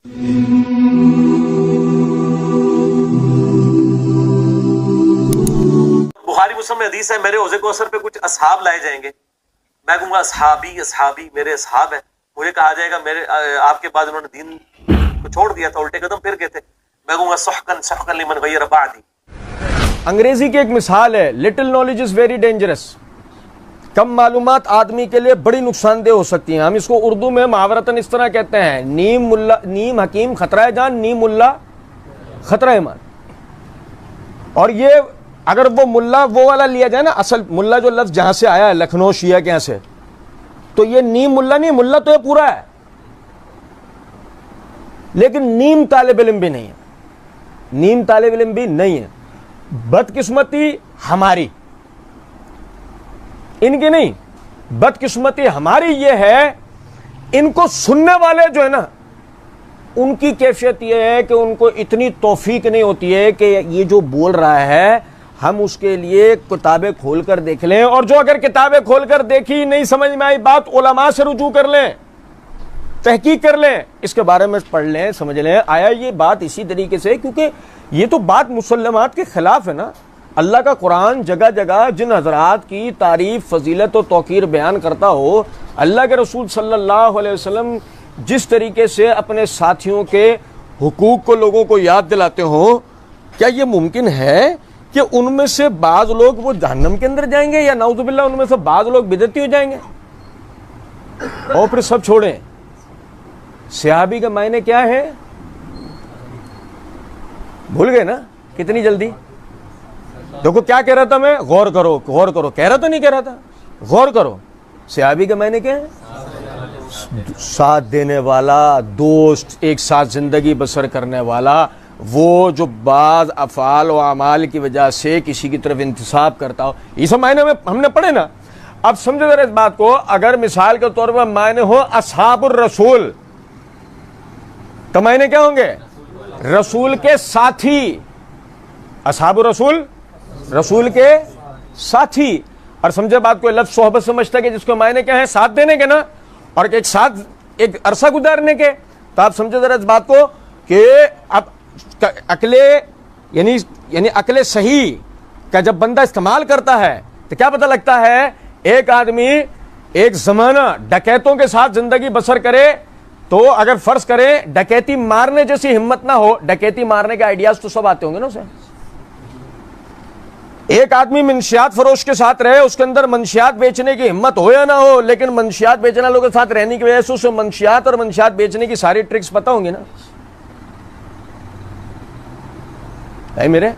بخاری مسلم میں حدیث ہے، میرے حوض کوثر پہ کچھ اصحاب لائے جائیں گے، میں کہوں گا اصحابی اصحابی میرے اصحاب ہیں، مجھے کہا جائے گا میرے آپ کے بعد انہوں نے دین کو چھوڑ دیا تھا، الٹے قدم پھر گئے تھے، میں کہوں گا سحقن سحقن لمن غیر بعدی۔ انگریزی کی ایک مثال ہے، little knowledge is very dangerous, کم معلومات آدمی کے لیے بڑی نقصان دہ ہو سکتی ہیں۔ ہم اس کو اردو میں محاورتاً اس طرح کہتے ہیں، نیم حکیم خطرہ جان، نیم ملا خطرہ ایمان۔ اور یہ اگر وہ ملا وہ والا لیا جائے نا، اصل ملا جو لفظ جہاں سے آیا ہے لکھنؤ شیعہ کے یہاں سے، تو یہ نیم ملا نہیں، ملا تو یہ پورا ہے، لیکن نیم طالب علم بھی نہیں ہے، نیم طالب علم بھی نہیں ہے۔ بدقسمتی ہماری، ان کی نہیں، بدقسمتی ہماری یہ ہے، ان کو سننے والے جو ہے نا ان کی کیفیت یہ ہے کہ ان کو اتنی توفیق نہیں ہوتی ہے کہ یہ جو بول رہا ہے ہم اس کے لیے کتابیں کھول کر دیکھ لیں، اور جو اگر کتابیں کھول کر دیکھی نہیں سمجھ میں آئی بات، علماء سے رجوع کر لیں، تحقیق کر لیں، اس کے بارے میں پڑھ لیں، سمجھ لیں آیا یہ بات اسی طریقے سے، کیونکہ یہ تو بات مسلمات کے خلاف ہے نا۔ اللہ کا قرآن جگہ جگہ جن حضرات کی تعریف، فضیلت و توقیر بیان کرتا ہو، اللہ کے رسول صلی اللہ علیہ وسلم جس طریقے سے اپنے ساتھیوں کے حقوق کو لوگوں کو یاد دلاتے ہوں، کیا یہ ممکن ہے کہ ان میں سے بعض لوگ وہ جہنم کے اندر جائیں گے، یا نعوذ باللہ ان میں سے بعض لوگ بدعتی ہو جائیں گے؟ اور پھر سب چھوڑیں، صحابی کا معنی کیا ہے؟ بھول گئے نا کتنی جلدی؟ دیکھو کیا کہہ رہا تھا میں، غور کرو غور کرو، کہہ رہا تو نہیں کہہ رہا تھا، غور کرو۔ صحابی کا معنی کیا ہے؟ ساتھ دینے والا، دوست، ایک ساتھ زندگی بسر کرنے والا، وہ جو بعض افعال و اعمال کی وجہ سے کسی کی طرف انتساب کرتا ہو، یہ سب معنی میں ہم نے پڑھے نا۔ اب سمجھے ذرا اس بات کو، اگر مثال کے طور پر معنی ہو اصحاب الرسول، تو معنی کیا ہوں گے؟ رسول کے ساتھی، اصحاب الرسول رسول کے ساتھی۔ اور سمجھے بات کو، لفظ صحبت سمجھتا کہ جس کو معنی کیا ہے؟ ساتھ دینے کے نا، اور ایک ساتھ ایک عرصہ گزارنے کے۔ تو آپ سمجھے ذرا اس بات کو کہ اب عقل یعنی عقل صحیح کا جب بندہ استعمال کرتا ہے تو کیا پتہ لگتا ہے؟ ایک آدمی ایک زمانہ ڈکیتوں کے ساتھ زندگی بسر کرے تو اگر فرض کرے ڈکیتی مارنے جیسی ہمت نہ ہو، ڈکیتی مارنے کے آئیڈیاز تو سب آتے ہوں گے نا اسے۔ ایک آدمی منشیات فروش کے ساتھ رہے، اس کے اندر منشیات بیچنے کی ہمت ہو یا نہ ہو، لیکن منشیات بیچنے والوں کے ساتھ رہنے کی وجہ سے اسے منشیات اور منشیات بیچنے کی ساری ٹرکس پتہ ہوں گی نا۔ میرے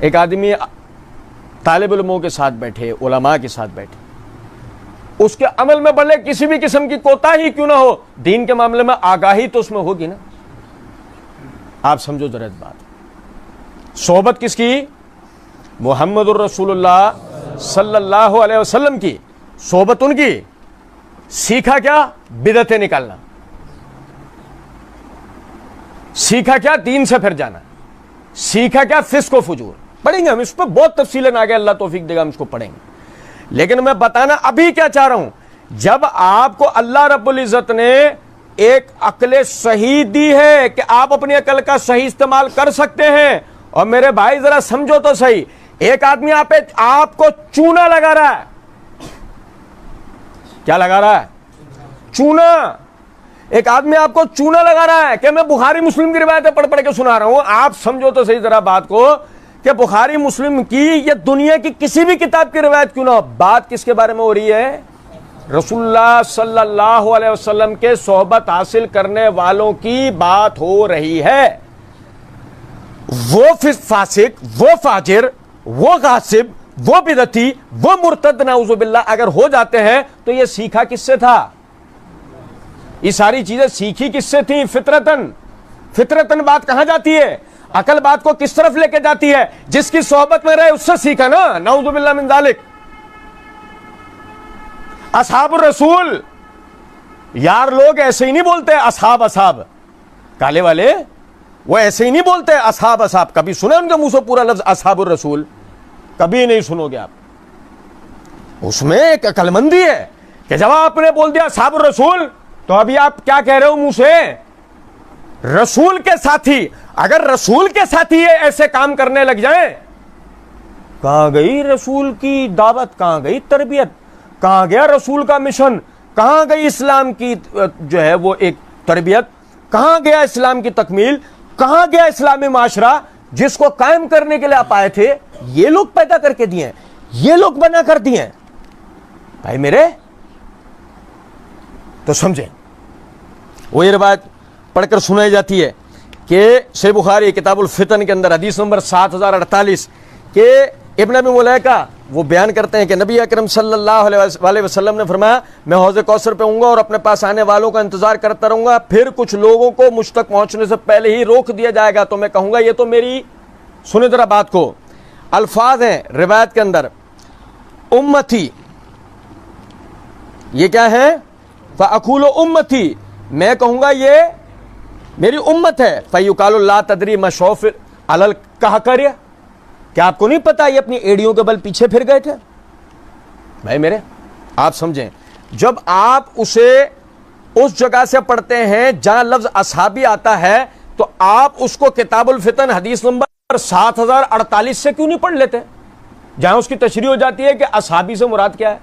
ایک آدمی طالب علموں کے ساتھ بیٹھے، علماء کے ساتھ بیٹھے، اس کے عمل میں بھلے کسی بھی قسم کی کوتاہی کیوں نہ ہو، دین کے معاملے میں آگاہی تو اس میں ہوگی نا۔ آپ سمجھو ذرا اس بات۔ صحبت کس کی؟ محمد الرسول اللہ صلی اللہ علیہ وسلم کی صحبت، ان کی۔ سیکھا کیا؟ بدعتیں نکالنا۔ سیکھا کیا؟ دین سے پھر جانا۔ سیکھا کیا؟ فسق و فجور۔ پڑھیں گے ہم اس پہ بہت تفصیلیں آگے، اللہ توفیق دے گا ہم اس کو پڑھیں گے، لیکن میں بتانا ابھی کیا چاہ رہا ہوں، جب آپ کو اللہ رب العزت نے ایک عقل صحیح دی ہے کہ آپ اپنی عقل کا صحیح استعمال کر سکتے ہیں، اور میرے بھائی ذرا سمجھو تو صحیح، ایک آدمی آپ کو چونا لگا رہا ہے۔ کیا لگا رہا ہے؟ چونا۔ ایک آدمی آپ کو چونا لگا رہا ہے کہ میں بخاری مسلم کی روایتیں پڑھ پڑھ کے سنا رہا ہوں۔ آپ سمجھو تو صحیح ذرا بات کو کہ بخاری مسلم کی یا دنیا کی کسی بھی کتاب کی روایت کیوں نہ ہو، بات کس کے بارے میں ہو رہی ہے؟ رسول اللہ صلی اللہ علیہ وسلم کے صحبت حاصل کرنے والوں کی بات ہو رہی ہے۔ وہ فاسق، وہ فاجر، وہ غاصب، وہ بدعتی، وہ مرتد نعوذ باللہ اگر ہو جاتے ہیں تو یہ سیکھا کس سے تھا؟ یہ ساری چیزیں سیکھی کس سے تھیں؟ فطرتن۔ فطرتن بات کہاں جاتی ہے؟ عقل بات کو کس طرف لے کے جاتی ہے؟ جس کی صحبت میں رہے اس سے سیکھا نا، نعوذ باللہ من ذالک۔ اصحاب الرسول، یار لوگ ایسے ہی نہیں بولتے اصحاب اصحاب، کالے والے وہ ایسے ہی نہیں بولتے اصحاب اصحاب۔ کبھی سنے ان کے منہ سے پورا لفظ اصحاب الرسول؟ کبھی نہیں سنو گے آپ۔ اس میں ایک عقل مندی ہے کہ جب آپ نے بول دیا اصحاب الرسول تو ابھی آپ کیا کہہ رہے ہو منہ سے؟ رسول کے ساتھی، اگر رسول کے ساتھی یہ ایسے کام کرنے لگ جائیں، کہاں گئی رسول کی دعوت، کہاں گئی تربیت، کہاں گیا رسول کا مشن، کہاں گئی اسلام کی جو ہے وہ ایک تربیت، کہاں گیا اسلام کی تکمیل، کہاں گیا اسلامی معاشرہ جس کو قائم کرنے کے لیے آپ آئے تھے؟ یہ لوگ پیدا کر کے دیے ہیں، یہ لوگ بنا کر دیے ہیں بھائی میرے. تو سمجھیں، وہی روایت پڑھ کر سنائی جاتی ہے کہ صحیح بخاری کتاب الفتن کے اندر حدیث نمبر 7048 کہ ابن ابی ملیکہ وہ بیان کرتے ہیں کہ نبی اکرم صلی اللہ علیہ وسلم نے فرمایا میں حوض کوثر پہ ہوں گا اور اپنے پاس آنے والوں کا انتظار کرتا رہوں گا، پھر کچھ لوگوں کو مجھ تک پہنچنے سے پہلے ہی روک دیا جائے گا، تو میں کہوں گا یہ تو میری، سنیں ذرا بات کو، الفاظ ہیں روایت کے اندر، امتی، یہ کیا ہے؟ فَأَقُولُ امتی، میں کہوں گا یہ میری امت ہے. فَيُقَالُ لَا تَدْرِي مَا شَوْفِ عَلَى الْكَهْكَرِيَةِ، کیا آپ کو نہیں پتا یہ اپنی ایڑیوں کے بل پیچھے پھر گئے تھے؟ بھائی میرے آپ سمجھیں، جب آپ اسے اس جگہ سے پڑھتے ہیں جہاں لفظ اصحابی آتا ہے تو آپ اس کو کتاب الفتن حدیث نمبر 7048 سے کیوں نہیں پڑھ لیتے جہاں اس کی تشریح ہو جاتی ہے کہ اصحابی سے مراد کیا ہے؟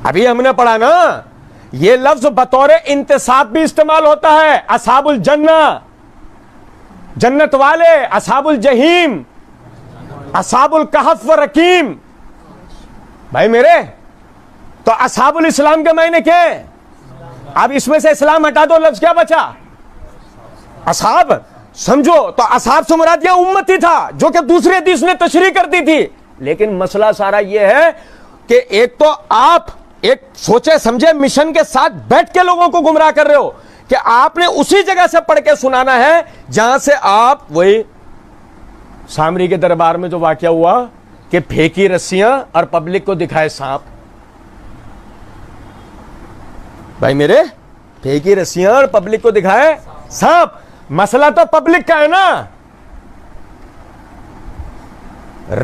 ابھی ہم نے پڑھا نا، یہ لفظ بطور انتصاب بھی استعمال ہوتا ہے، اصحاب الجنہ جنت والے، اصحاب الجحیم، اصحاب الکہف و رقیم. بھائی میرے تو اصحاب الاسلام کے معنی کیا ہے؟ اب اس میں سے اسلام ہٹا دو، لفظ کیا بچا؟ اصحاب. سمجھو تو اصحاب سے مراد یہ امتی تھا جو کہ دوسری حدیث نے تشریح کرتی تھی. لیکن مسئلہ سارا یہ ہے کہ ایک تو آپ ایک سوچے سمجھے مشن کے ساتھ بیٹھ کے لوگوں کو گمراہ کر رہے ہو کہ آپ نے اسی جگہ سے پڑھ کے سنانا ہے جہاں سے آپ، وہی سامری کے دربار میں جو واقعہ ہوا کہ پھینکی رسیاں اور پبلک کو دکھائے سانپ. بھائی میرے پھینکی رسیاں اور پبلک کو دکھائے سانپ، مسئلہ تو پبلک کا ہے نا.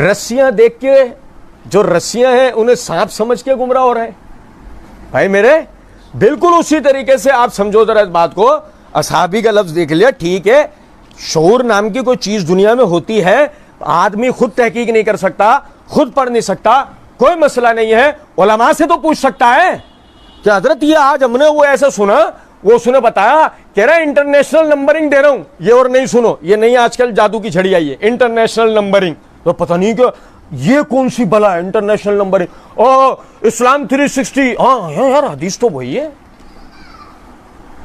رسیاں دیکھ کے جو رسیاں ہیں انہیں سانپ سمجھ کے گمراہ ہو رہے ہیں. بھائی میرے بالکل اسی طریقے سے آپ سمجھو ذرا اس بات کو. اصحابی کا لفظ دیکھ لیا، ٹھیک ہے، شعور نام کی کوئی چیز دنیا میں ہوتی ہے، آدمی خود تحقیق نہیں کر سکتا، خود پڑھ نہیں سکتا، کوئی مسئلہ نہیں ہے، علماء سے تو پوچھ سکتا ہے کہ حضرت یہ آج ہم نے وہ ایسا سنا، وہ اس نے بتایا، کہہ رہا ہے انٹرنیشنل نمبرنگ دے رہا ہوں یہ، اور نہیں سنو یہ نہیں آج کل جادو کی چھڑی آئی ہے انٹرنیشنل نمبرنگ، تو پتہ نہیں کہ یہ کون سی بلا ہے انٹرنیشنل نمبرنگ، اسلام 360. ہاں یار حدیث تو وہی ہے،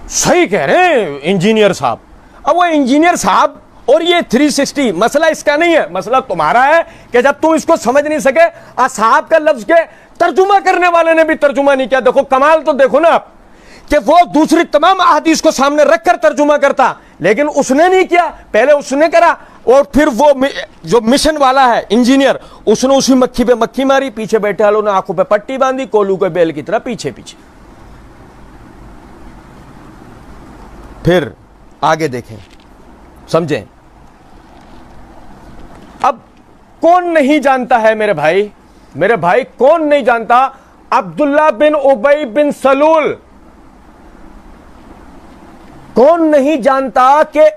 صحیح کہہ رہے ہیں انجینئر صاحب. اب وہ انجینئر صاحب اور یہ 360 مسئلہ اس کا نہیں ہے، مسئلہ تمہارا ہے کہ جب تم اس کو سمجھ نہیں سکے. اصحاب کا لفظ کے ترجمہ کرنے والے نے بھی ترجمہ نہیں کیا. دیکھو کمال تو دیکھو نا آپ کہ وہ دوسری تمام احادیث کو سامنے رکھ کر ترجمہ کرتا، لیکن اس نے نہیں کیا، پہلے اس نے کرا اور پھر وہ جو مشن والا ہے انجینئر اس نے اسی مکھی پہ مکھی ماری، پیچھے بیٹھے والوں نے آنکھوں پہ پٹی باندھی کولو کے بیل کی طرح پیچھے پیچھے. پھر آگے دیکھیں سمجھیں. اب کون نہیں جانتا ہے میرے بھائی کون نہیں جانتا عبداللہ بن ابی بن سلول؟ کون نہیں جانتا کہ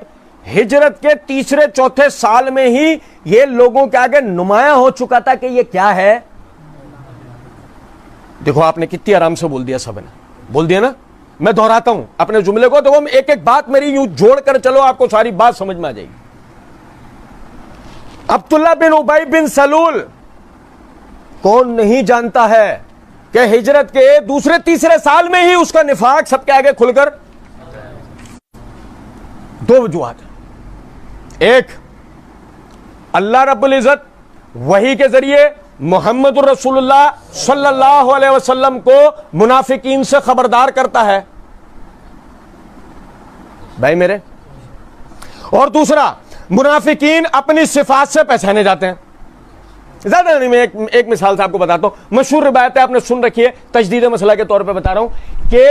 ہجرت کے تیسرے چوتھے سال میں ہی یہ لوگوں کے آگے نمایاں ہو چکا تھا کہ یہ کیا ہے؟ دیکھو آپ نے کتنی آرام سے بول دیا، سب نے بول دیا نا. میں دہراتا ہوں اپنے جملے کو، دیکھو ایک ایک بات میری یوں جوڑ کر چلو، آپ کو ساری بات سمجھ میں آ جائے گی. عبداللہ بن ابی بن سلول کون نہیں جانتا ہے کہ ہجرت کے دوسرے تیسرے سال میں ہی اس کا نفاق سب کے آگے کھل کر. دو وجوہات ہیں. ایک، اللہ رب العزت وحی کے ذریعے محمد الرسول اللہ صلی اللہ علیہ وسلم کو منافقین سے خبردار کرتا ہے بھائی میرے. اور دوسرا، منافقین اپنی صفات سے پہچانے جاتے ہیں. زیادہ نہیں، میں ایک مثال سے آپ کو بتاتا ہوں، مشہور روایت ہے آپ نے سن رکھی ہے، تجدید مسئلہ کے طور پہ بتا رہا ہوں کہ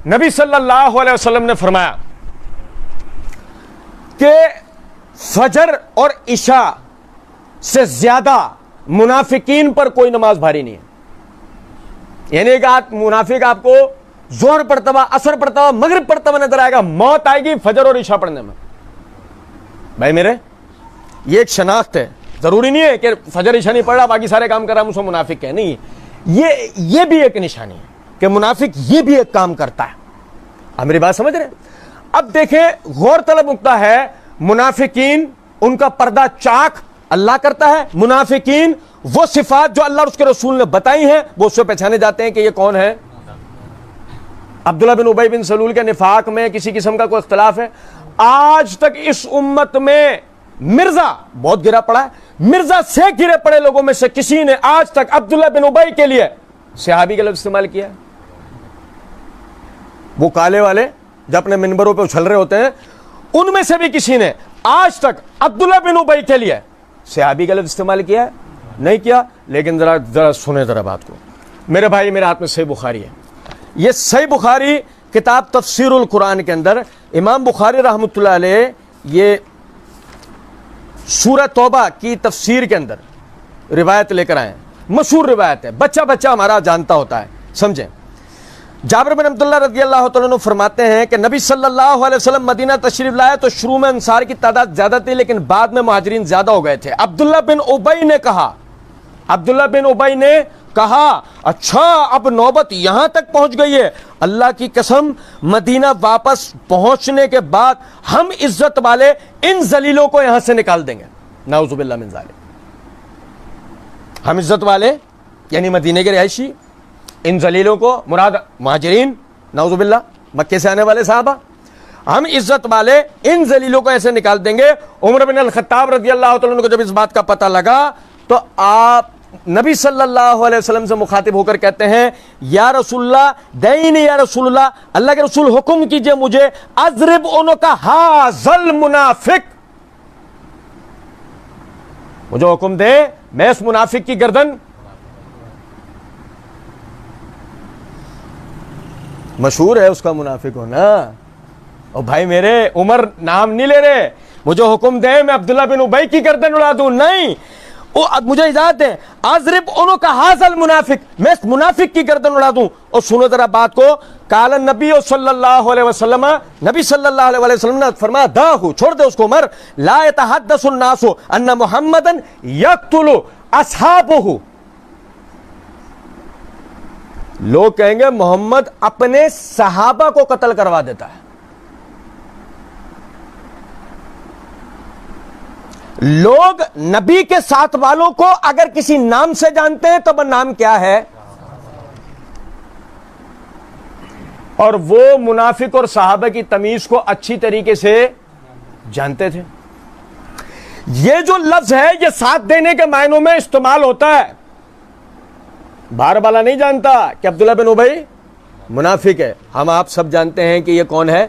نبی صلی اللہ علیہ وسلم نے فرمایا کہ فجر اور عشاء سے زیادہ منافقین پر کوئی نماز بھاری نہیں ہے. یعنی کہ منافق آپ کو ظہر پڑھتا ہوا, عصر پڑھتا ہوا, مغرب پڑھتا ہوا نظر آئے گا, موت آئے گی فجر اور عشاء پڑھنے میں. بھائی میرے, یہ ایک شناخت ہے. ضروری نہیں ہے کہ فجر عشاء نہیں پڑھ رہا باقی سارے کام کر رہا ہوں اسے منافق ہے, نہیں. یہ بھی ایک نشانی ہے کہ منافق یہ بھی ایک کام کرتا ہے. آپ میری بات سمجھ رہے ہیں؟ اب دیکھیں, غور طلب نقطہ ہے, منافقین ان کا پردہ چاک اللہ کرتا ہے. منافقین وہ صفات جو اللہ اور اس کے رسول نے بتائی ہیں وہ اس سے پہچانے جاتے ہیں کہ یہ کون ہے. عبداللہ بن ابی بن سلول کے نفاق میں کسی قسم کا کوئی اختلاف ہے؟ آج تک اس امت میں مرزا بہت گرا پڑا ہے, مرزا سے گرے پڑے لوگوں میں سے کسی نے آج تک عبداللہ بن ابی کے لیے صحابی کا لفظ استعمال کیا ہے؟ وہ کالے والے جو اپنے منبروں پہ اچھل رہے ہوتے ہیں, ان میں سے بھی کسی نے آج تک عبداللہ بن ابی کے لیے صحابی کا لفظ استعمال کیا ہے؟ نہیں کیا. لیکن ذرا سنیں ذرا بات کو. میرے بھائی, میرے ہاتھ میں صحیح بخاری ہے. یہ صحیح بخاری کتاب تفسیر القرآن کے اندر امام بخاری رحمۃ اللہ علیہ یہ سورہ توبہ کی تفسیر کے اندر روایت لے کر آئے ہیں. مشہور روایت ہے, بچہ بچہ ہمارا جانتا ہوتا ہے, سمجھیں. جابر بن عبداللہ رضی اللہ تعالیٰ عنہ فرماتے ہیں کہ نبی صلی اللہ علیہ وسلم مدینہ تشریف لائے تو شروع میں انصار کی تعداد زیادہ تھی لیکن بعد میں مہاجرین زیادہ ہو گئے تھے. عبداللہ بن ابی نے کہا اچھا اب نوبت یہاں تک پہنچ گئی ہے, اللہ کی قسم مدینہ واپس پہنچنے کے بعد ہم عزت والے ان ذلیلوں کو یہاں سے نکال دیں گے. نعوذ باللہ من ذالک. ہم عزت والے یعنی مدینے کے رہائشی, ان ذلیلوں کو مراد مہاجرین, نعوذ باللہ مکے سے آنے والے صحابہ, ہم عزت والے ان ذلیلوں کو ایسے نکال دیں گے. عمر بن الخطاب رضی اللہ تعالیٰ عنہ کو جب اس بات کا پتہ لگا تو آپ نبی صلی اللہ علیہ وسلم سے مخاطب ہو کر کہتے ہیں یا رسول اللہ دینی, یا رسول اللہ, اللہ کے رسول حکم کیجئے مجھے, اضرب عنق ھذل منافق, مجھے حکم دے میں اس منافق کی گردن. مشہور ہے اس کا منافق ہونا. اور بھائی میرے, عمر نام نہیں لے رہے, مجھے حکم دے میں عبداللہ بن ابی کی گردن اڑا دوں, نہیں, مجھے اجازت ہے اضرب عنق ھذل منافق, میں اس منافق کی گردن اڑا دوں. اور سنو ذرا بات کو, قال النبی صلی اللہ علیہ وسلم, نبی صلی اللہ علیہ وسلم نے فرمایا داہو, چھوڑ دے اس کو عمر, لا يتحدث الناس ان محمدا یقتل اصحابہ, لوگ کہیں گے محمد اپنے صحابہ کو قتل کروا دیتا ہے. لوگ نبی کے ساتھ والوں کو اگر کسی نام سے جانتے ہیں تو وہ نام کیا ہے, اور وہ منافق اور صحابہ کی تمیز کو اچھی طریقے سے جانتے تھے. یہ جو لفظ ہے یہ ساتھ دینے کے معنوں میں استعمال ہوتا ہے. باہر والا نہیں جانتا کہ عبداللہ بن ابی منافق ہے, ہم آپ سب جانتے ہیں کہ یہ کون ہے,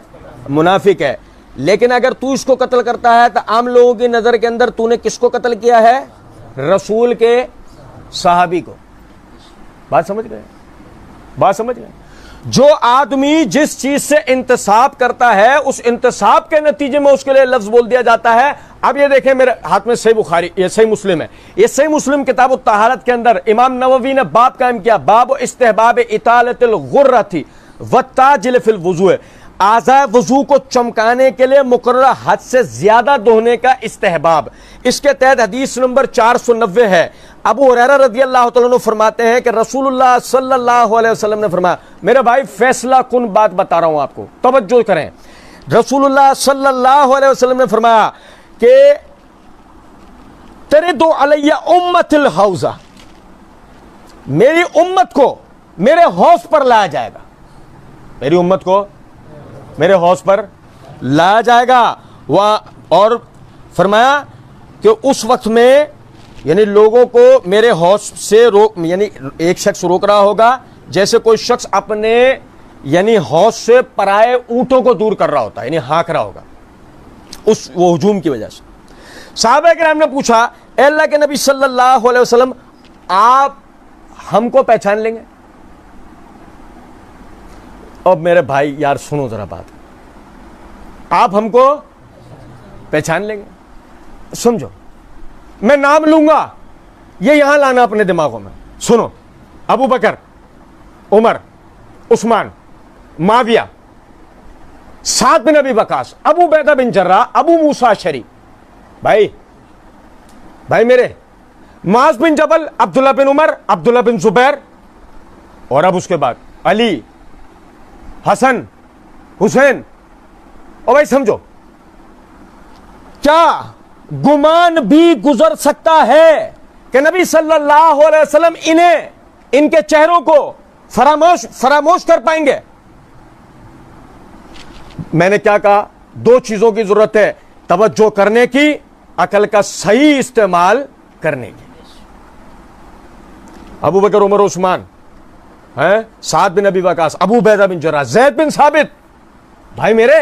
منافق ہے. لیکن اگر تو اس کو قتل کرتا ہے تو عام لوگوں کی نظر کے اندر تو نے کس کو قتل کیا ہے, رسول کے صحابی کو. بات سمجھ گئے, بات سمجھ گئے. جو آدمی جس چیز سے انتصاب کرتا ہے اس انتصاب کے نتیجے میں اس کے لیے لفظ بول دیا جاتا ہے. اب یہ دیکھیں میرے ہاتھ میں صحیح بخاری, یہ صحیح مسلم ہے. یہ صحیح مسلم کتاب الطہارت کے اندر امام نووی نے باب قائم کیا, باب استحباب اطالۃ الغرۃ والتاجل فی الوضوء, اعضاء وضو کو چمکانے کے لیے مقررہ حد سے زیادہ دہنے کا استحباب. اس کے تحت حدیث نمبر 490 ہے. ابو ہریرہ رضی اللہ تعالیٰ عنہ فرماتے ہیں کہ رسول اللہ صلی اللہ علیہ وسلم نے فرمایا, میرے بھائی فیصلہ کن بات بتا رہا ہوں آپ کو, توجہ کریں. رسول اللہ صلی اللہ علیہ وسلم نے فرمایا کہ ترد علی امت الحوضہ, میری امت کو میرے حوض پر لایا جائے گا, میری امت کو میرے حوض پر لایا جائے گا. اور فرمایا کہ اس وقت میں یعنی لوگوں کو میرے حوض سے یعنی ایک شخص روک رہا ہوگا جیسے کوئی شخص اپنے یعنی حوض سے پرائے اونٹوں کو دور کر رہا ہوتا ہے, یعنی ہانک رہا ہوگا اس وہ ہجوم کی وجہ سے. صحابہ کرام نے پوچھا اے اللہ کے نبی صلی اللہ علیہ وسلم, آپ ہم کو پہچان لیں گے؟ اب میرے بھائی یار سنو ذرا بات, آپ ہم کو پہچان لیں گے؟ سمجھو, میں نام لوں گا, یہ یہاں لانا اپنے دماغوں میں. سنو, ابو بکر, عمر, عثمان, معاویہ, سعد بن ابی وقاص, ابو عبیدہ بن جراح, ابو موسیٰ اشعری, بھائی میرے, معاذ بن جبل, عبداللہ بن عمر, عبداللہ بن زبیر, اور اب اس کے بعد علی, حسن, حسین. اور بھائی سمجھو, کیا گمان بھی گزر سکتا ہے کہ نبی صلی اللہ علیہ وسلم انہیں, ان کے چہروں کو فراموش کر پائیں گے؟ میں نے کیا کہا؟ دو چیزوں کی ضرورت ہے, توجہ کرنے کی, عقل کا صحیح استعمال کرنے کی. ابو بکر, عمر, عثمان, سعد بن ابی وقاص, ابو عبیدہ بن جراح, زید بن ثابت, بھائی میرے,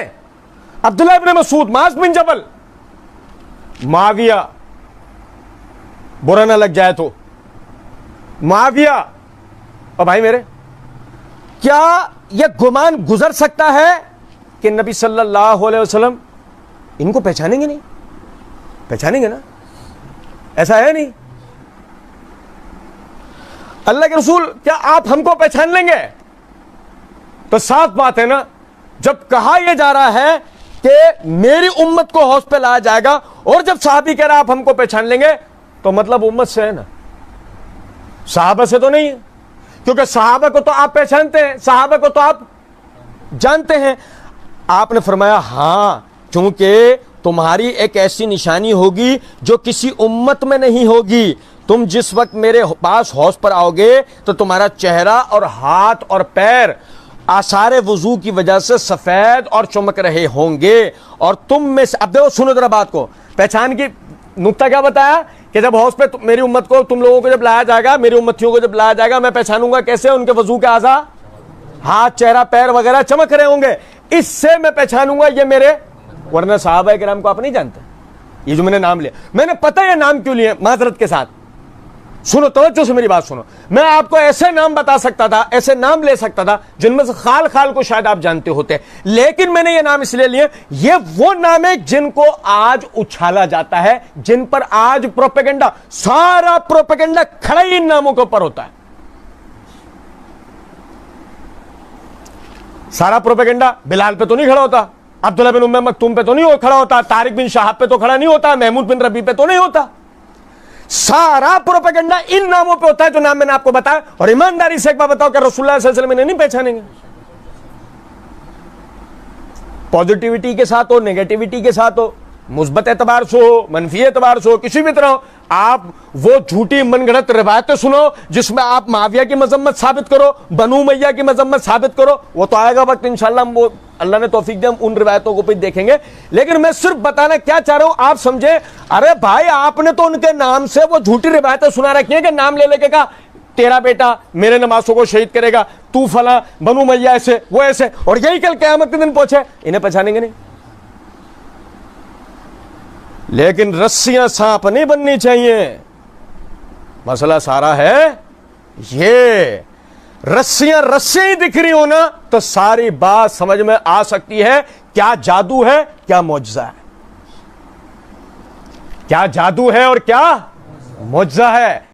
عبداللہ ابن مسعود, معاذ بن جبل, معاویہ, برا نہ لگ جائے تو معاویہ. اور بھائی میرے, کیا یہ گمان گزر سکتا ہے کہ نبی صلی اللہ علیہ وسلم ان کو پہچانیں گے؟ نہیں پہچانیں گے نا, ایسا ہے نہیں. اللہ کے رسول, کیا آپ ہم کو پہچان لیں گے؟ تو صاف بات ہے نا, جب کہا یہ جا رہا ہے کہ میری امت کو حوض پہ لایا جائے گا, اور جب صحابی کہہ رہا آپ ہم کو پہچان لیں گے, تو مطلب امت سے ہے نا, صحابہ سے تو نہیں ہے, کیونکہ صحابہ کو تو آپ پہچانتے ہیں, صحابہ کو تو آپ جانتے ہیں. آپ نے فرمایا ہاں, چونکہ تمہاری ایک ایسی نشانی ہوگی جو کسی امت میں نہیں ہوگی. تم جس وقت میرے پاس حوض پر آؤ گے تو تمہارا چہرہ اور ہاتھ اور پیر آثار وضو کی وجہ سے سفید اور چمک رہے ہوں گے, اور تم میں سے, اب دیکھو سنو ذرا بات کو, پہچان کی نقطہ کیا بتایا کہ جب حوض پہ میری امت کو, تم لوگوں کو جب لایا جائے گا, میری امتیوں کو جب لایا جائے گا, میں پہچانوں گا کیسے؟ ان کے وضو کے اعضاء, ہاتھ, چہرہ, پیر وغیرہ چمک رہے ہوں گے, اس سے میں پہچانوں گا یہ میرے. ورنہ صحابہ کرام کو آپ نہیں جانتے. یہ جو میں نے نام لیا, میں نے پتہ یہ نام کیوں لیے, معذرت کے ساتھ سنو, توجہ سے میری بات سنو. میں آپ کو ایسے نام بتا سکتا تھا, ایسے نام لے سکتا تھا جن میں سے خال کو شاید آپ جانتے ہوتے, لیکن میں نے یہ نام اس لیے لیے, یہ وہ نام ہے جن کو آج اچھالا جاتا ہے, جن پر آج پروپیگنڈا, سارا پروپیگنڈا کھڑا ہی ان ناموں کے اوپر ہوتا ہے. سارا پروپیگنڈا بلال پہ تو نہیں کھڑا ہوتا, عبداللہ بن ام مکتوم پہ تو نہیں کھڑا ہوتا, طارق بن شہاب پہ تو کھڑا نہیں ہوتا, محمود بن ربیع پہ تو نہیں ہوتا. سارا پروپیگنڈا ان ناموں پہ ہوتا ہے جو نام میں نے آپ کو بتایا. اور ایمانداری سے ایک بات بتاؤ کہ رسول اللہ صلی اللہ علیہ وسلم انہیں نہیں پہچانیں گے؟ پازیٹیوٹی کے ساتھ ہو, نیگیٹیوٹی کے ساتھ ہو, مثبت اعتبار سے ہو, منفی اعتبار سے ہو, کسی بھی طرح ہو, آپ وہ جھوٹی من گھڑت روایتیں سنو جس میں آپ معاویہ کی مذمت ثابت کرو, بنو امیہ کی مذمت ثابت کرو, وہ تو آئے گا وقت انشاءاللہ, ہم وہ اللہ نے توفیق دے ہم ان روایتوں کو بھی دیکھیں گے. لیکن میں صرف بتانا کیا چاہ رہا ہوں, آپ سمجھے, ارے بھائی آپ نے تو ان کے نام سے وہ جھوٹی روایتیں سنا رکھی ہیں کہ نام لے کے کہا تیرا بیٹا میرے نمازوں کو شہید کرے گا, تو فلاں, بنو امیہ ایسے, وہ ایسے, اور یہی کل قیامت کے دن پہنچے, انہیں پہچانیں گے نہیں. لیکن رسیاں سانپ نہیں بننی چاہیے. مسئلہ سارا ہے یہ, رسیاں ہی دکھ رہی ہونا تو ساری بات سمجھ میں آ سکتی ہے, کیا جادو ہے, کیا معجزہ ہے, کیا جادو ہے اور کیا معجزہ ہے.